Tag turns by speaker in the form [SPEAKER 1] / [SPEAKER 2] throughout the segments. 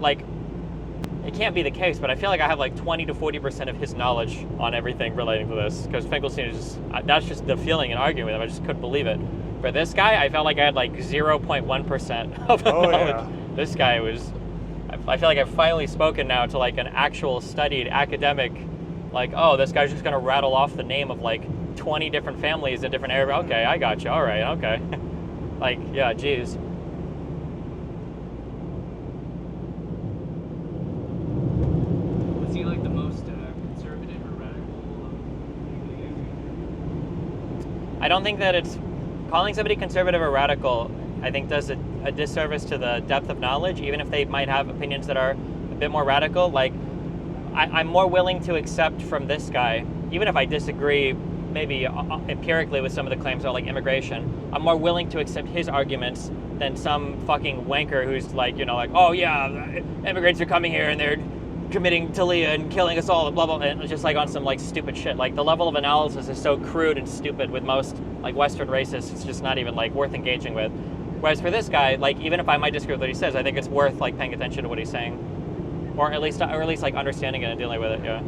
[SPEAKER 1] like, it can't be the case, but I feel like I have like 20 to 40% of his knowledge on everything relating to this, because Finkelstein is just, that's just the feeling and arguing with him. I just couldn't believe it. For this guy, I felt like I had like 0.1% of the knowledge.
[SPEAKER 2] Yeah.
[SPEAKER 1] This guy was, I feel like I've finally spoken now to like an actual studied academic, like, oh, this guy's just gonna rattle off the name of like 20 different families in different areas. Okay, I got you. All right, okay. Like, yeah, geez.
[SPEAKER 3] Was he like the most conservative or radical of anybody?
[SPEAKER 1] I don't think that it's calling somebody conservative or radical. I think does a disservice to the depth of knowledge, even if they might have opinions that are a bit more radical. Like, I'm more willing to accept from this guy, even if I disagree maybe empirically with some of the claims about like immigration, I'm more willing to accept his arguments than some fucking wanker who's like, you know, like, oh yeah, immigrants are coming here and they're committing Talia and killing us all, blah blah, and just like on some like stupid shit. Like, the level of analysis is so crude and stupid with most like Western racists, it's just not even like worth engaging with. Whereas for this guy, like, even if I might disagree with what he says, I think it's worth like paying attention to what he's saying, or at least like understanding it and dealing with it. Yeah.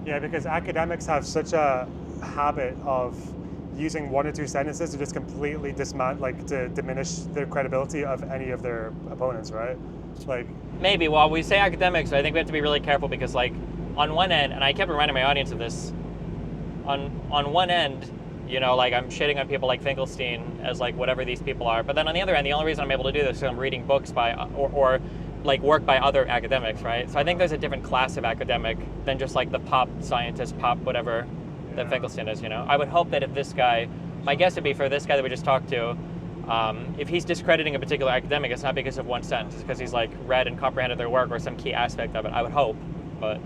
[SPEAKER 2] Yeah, because academics have such a habit of using one or two sentences to just completely to diminish the credibility of any of their opponents, right? Like,
[SPEAKER 1] Maybe. Well, we say academics, I think we have to be really careful because, like, on one end, and I kept reminding my audience of this, on one end, you know, like, I'm shitting on people like Finkelstein as like whatever these people are, but then on the other end, the only reason I'm able to do this is I'm reading books by or like work by other academics, right? So I think there's a different class of academic than just like the pop scientist, pop whatever that Finkelstein is, you know? I would hope that if this guy, my guess would be for this guy that we just talked to, if he's discrediting a particular academic, it's not because of one sentence, it's because he's like read and comprehended their work or some key aspect of it, I would hope, but...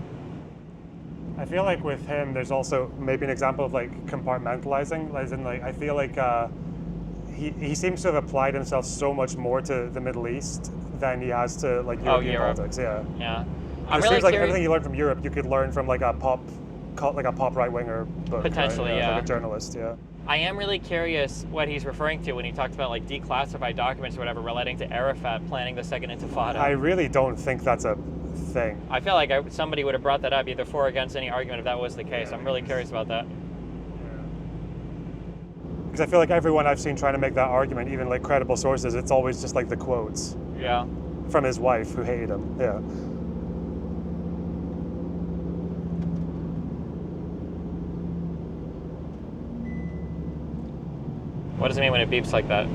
[SPEAKER 2] I feel like with him, there's also maybe an example of like compartmentalizing, as in like, I feel like he seems to have applied himself so much more to the Middle East than he has to like European politics. Yeah.
[SPEAKER 1] Yeah.
[SPEAKER 2] It seems like everything you learn from Europe, you could learn from like a pop right winger book.
[SPEAKER 1] Potentially,
[SPEAKER 2] right?
[SPEAKER 1] yeah.
[SPEAKER 2] Like a journalist, yeah.
[SPEAKER 1] I am really curious what he's referring to when he talks about like declassified documents or whatever relating to Arafat planning the Second Intifada.
[SPEAKER 2] I really don't think that's a thing.
[SPEAKER 1] I feel like somebody would have brought that up either for or against any argument if that was the case. I'm really curious about that.
[SPEAKER 2] Because I feel like everyone I've seen trying to make that argument, even like credible sources, it's always just like the quotes.
[SPEAKER 1] Yeah.
[SPEAKER 2] From his wife who hated him. Yeah.
[SPEAKER 1] What does it mean when it beeps like that?